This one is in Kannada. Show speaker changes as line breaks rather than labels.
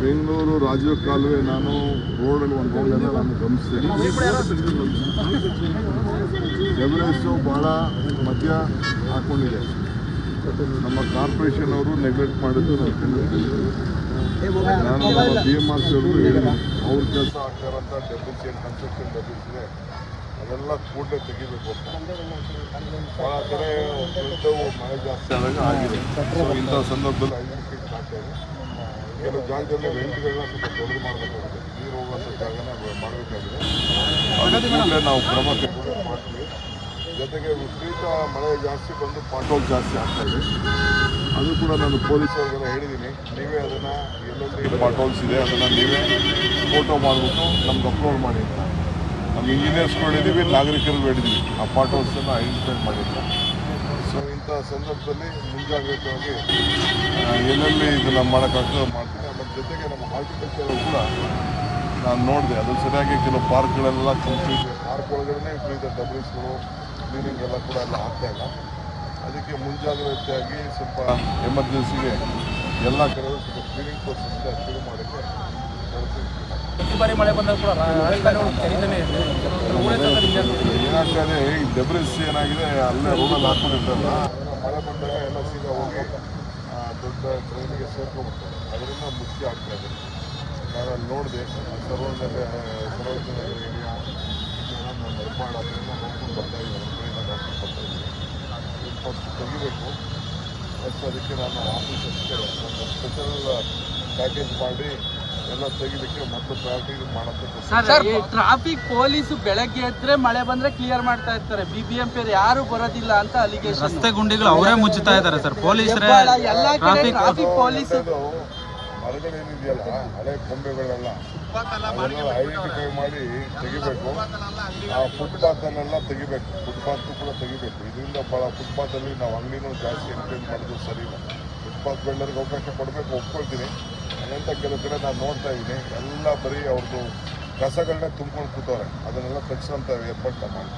ಬೆಂಗಳೂರು ರಾಜೀವ್ ಕಾಲುವೆ ನಾನು ರೋಡಲ್ಲಿ ಒಂದು ರೋಡನ್ನು ನಾನು ಗಮನಿಸ್ತೀನಿ. ಎವರೆಸ್ಟು ಭಾಳ ಮಧ್ಯ ಹಾಕ್ಕೊಂಡಿದೆ. ನಮ್ಮ ಕಾರ್ಪೊರೇಷನ್ ಅವರು ನೆಗ್ಲೆಕ್ಟ್ ಮಾಡಿದ್ದು ನಾನು ಕಂಡಿದ್ದೀನಿ. ನಾನು ನಮ್ಮ BMRC ಅವರು ಹೇಳಿದ್ದೀನಿ, ಅವ್ರ ಕೆಲಸ ಆಗ್ತಾರಂತ ಡೆಬ್ರಿಸ್ ಏನು ಕನ್ಸ್ಟ್ರಕ್ಷನ್ ಡೆಬ್ರಿಸ್ ಇದೆ ಅದೆಲ್ಲ ಕೂಡಲೇ ತೆಗಿಬೇಕು. ಭಾಳ ಕಡೆ ಮಳೆ ಜಾಸ್ತಿ ಆದಾಗ ಆಗಿದೆ. ಸೊ ಇಂಥ ಸಂದರ್ಭದಲ್ಲಿ 5 ಫೀಟ್ ಆಗ್ತಾ ಇದೆ. ಕೆಲವು ಜಾಗದಲ್ಲಿ ವೆಂಟ್ಗಳನ್ನ ಸ್ವಲ್ಪ ದೊಡ್ಡದು ಮಾಡಬೇಕಾಗಿದೆ, ನೀರು ಹೋಗುವಂಥ ಜಾಗನ ಮಾಡಬೇಕಾಗಿದೆ. ಅದು ಕೂಡಲೇ ನಾವು ಕ್ರಮ ಮಾಡ್ತೀವಿ. ಜೊತೆಗೆ ವಿಪರೀತ ಮಳೆ ಜಾಸ್ತಿ ಬಂದು ಪಾಟೋಲ್ ಜಾಸ್ತಿ ಆಗ್ತಾ ಇದೆ. ಅದು ಕೂಡ ನಾನು ಪೊಲೀಸವ್ರಿಗೆಲ್ಲ ಹೇಳಿದ್ದೀನಿ, ನೀವೇ ಅದನ್ನು ಎಲ್ಲೆಲ್ಲಿ ಪಾಟೋಲ್ಸ್ ಇದೆ ಅದನ್ನು ನೀವೇ ಫೋಟೋ ಮಾಡಿಬಿಟ್ಟು ನಮ್ಗೆ ಅಪ್ಲೋಡ್ ಮಾಡಿ ಅಂತ. ನಮ್ಮ ಇಂಜಿನಿಯರ್ಸ್ಗಳು ಹೇಳಿದ್ದೀವಿ, ನಾಗರಿಕರು ಹೇಳಿದ್ದೀವಿ, ಆ ಪಾಟೋಲ್ಸನ್ನು ಐಡೆಂಟಿಫೈ ಮಾಡಿಲ್ಲ. ಸೊ ಇಂಥ ಸಂದರ್ಭದಲ್ಲಿ ಮುಂಜಾಗ್ರತೆಯಾಗಿ ಎಲ್ಲೆಲ್ಲಿ ಇದನ್ನು ಮಾಡೋಕ್ಕಾಗ್ತದೆ ಮಾಡ್ತೀನಿ. ಅದರ ಜೊತೆಗೆ ನಮ್ಮ ಹಾರ್ಟಿಕಲ್ಚರ್ ಕೂಡ ನಾನು ನೋಡಿದೆ, ಅದು ಸರಿಯಾಗಿ ಕೆಲವು ಪಾರ್ಕ್ಗಳೆಲ್ಲ ಕಂಪ್ಲೀಟ್ ಪಾರ್ಕ್ ಒಳಗಡೆ ವಿಪರೀತ ಡಬ್ರಿಸ್ಗಳು ಕ್ಲೀನಿಂಗ್ ಎಲ್ಲ ಕೂಡ ಎಲ್ಲ ಆಗ್ತಾಯಿಲ್ಲ. ಅದಕ್ಕೆ ಮುಂಜಾಗ್ರತೆಯಾಗಿ ಸ್ವಲ್ಪ ಎಮರ್ಜೆನ್ಸಿಗೆ ಎಲ್ಲ ಕಡೆ ಸ್ವಲ್ಪ ಕ್ಲೀನಿಂಗ್ ಪ್ರೋಸೆಸ್ ಶುರು ಮಾಡೋಕ್ಕೆ
ಪ್ರತಿ ಬಾರಿ ಮಳೆ ಬಂದಾಗ ಕೂಡ
ಏನಾಗ್ತದೆ, ಈ ಡೆಬ್ರಿಸ್ ಏನಾಗಿದೆ ಅಲ್ಲೇ ರೋಡಲ್ಲಿ ಹಾಕ್ಕೊಂಡಿರ್ತಾರಲ್ಲ, ಮಳೆ ಬಂದಾಗ ಎಲ್ಲ ಸೀದಾ ಹೋಗಿ ದೊಡ್ಡ ಟ್ರೈನಿಗೆ ಸೇರ್ಕೊಂಡ್ಬಿಡ್ತಾರೆ. ಅದರಿಂದ ಮುಖ್ಯ ಆಗ್ತಾಯಿದೆ. ನಾನು ಅಲ್ಲಿ ನೋಡಿದೆ, ಸರೋಜನಗರ ಏರಿಯಾ ನಾನು ನಿರ್ಮಾಣ ಅದರಿಂದ ನೋಡ್ಕೊಂಡು ಬರ್ತಾಯಿದ್ದೀನಿ. ಫಸ್ಟ್ ತೆಗಿಬೇಕು. ಫಸ್ಟ್ ಅದಕ್ಕೆ ನಾನು ಆಫೀಸರ್ಸ್ಗೆ ಒಂದು ಸ್ಪೆಷಲ್ ಪ್ಯಾಕೇಜ್ ಮಾಡಿ ಎಲ್ಲ ತೆಗಿಲಿಕ್ಕೆ ಮತ್ತು ಪ್ರಯಾರಿಟಿ ಮಾಡೋಕ್ಕೆ.
ಟ್ರಾಫಿಕ್ ಪೊಲೀಸ್ ಬೆಳಗ್ಗೆ ಎದ್ರೆ ಮಳೆ ಬಂದ್ರೆ ಕ್ಲಿಯರ್ ಮಾಡ್ತಾ ಇರ್ತಾರೆ, BBMP ಯಾರು ಬರೋದಿಲ್ಲ ಅಂತ ಅಲಿಗೇಷನ್.
ರಸ್ತೆ ಗುಂಡಿಗಳು ಅವರೇ ಮುಚ್ಚುತ್ತಾ ಇದ್ದಾರೆ ಸರ್, ಪೊಲೀಸರೇ.
ಎಲ್ಲಾ ಕಡೆ ಟ್ರಾಫಿಕ್ ಪೊಲೀಸ್
ಮರಗಳು ಏನಿದೆಯಲ್ಲ, ಹಳೆ ಕೊಂಬೆಗಳೆಲ್ಲ ಅದನ್ನೆಲ್ಲ ಐಡೆಂಟಿಫೈ ಮಾಡಿ ತೆಗಿಬೇಕು. ಆ ಫುಟ್ಪಾತನ್ನೆಲ್ಲ ತೆಗಿಬೇಕು, ಫುಟ್ಪಾತ್ ಕೂಡ ತೆಗಿಬೇಕು. ಇದರಿಂದ ಭಾಳ ಫುಟ್ಪಾತಲ್ಲಿ ನಾವು ಅಂಗಡಿನೂ ಜಾಸ್ತಿ ಎನ್ಕರೇಜ್ ಮಾಡೋದು ಸರಿ ಇಲ್ಲ. ಫುಟ್ಪಾತ್ ಬೆಳ್ಳರಿಗೆ ಅವಕಾಶ ಕೊಡಬೇಕು, ಒಪ್ಕೊಳ್ತೀನಿ. ಅದಂತ ಕೆಲವು ಕಡೆ ನಾನು ನೋಡ್ತಾ ಇದ್ದೀನಿ, ಎಲ್ಲ ಬರೀ ಅವ್ರದ್ದು ಕಸಗಳನ್ನೇ ತುಂಬ್ಕೊಂಡು ಕೂತವ್ರೆ. ಅದನ್ನೆಲ್ಲ ತೆಗ್ಸೋಂಥ ಏರ್ಪಾಟ್ ಮಾಡಿ.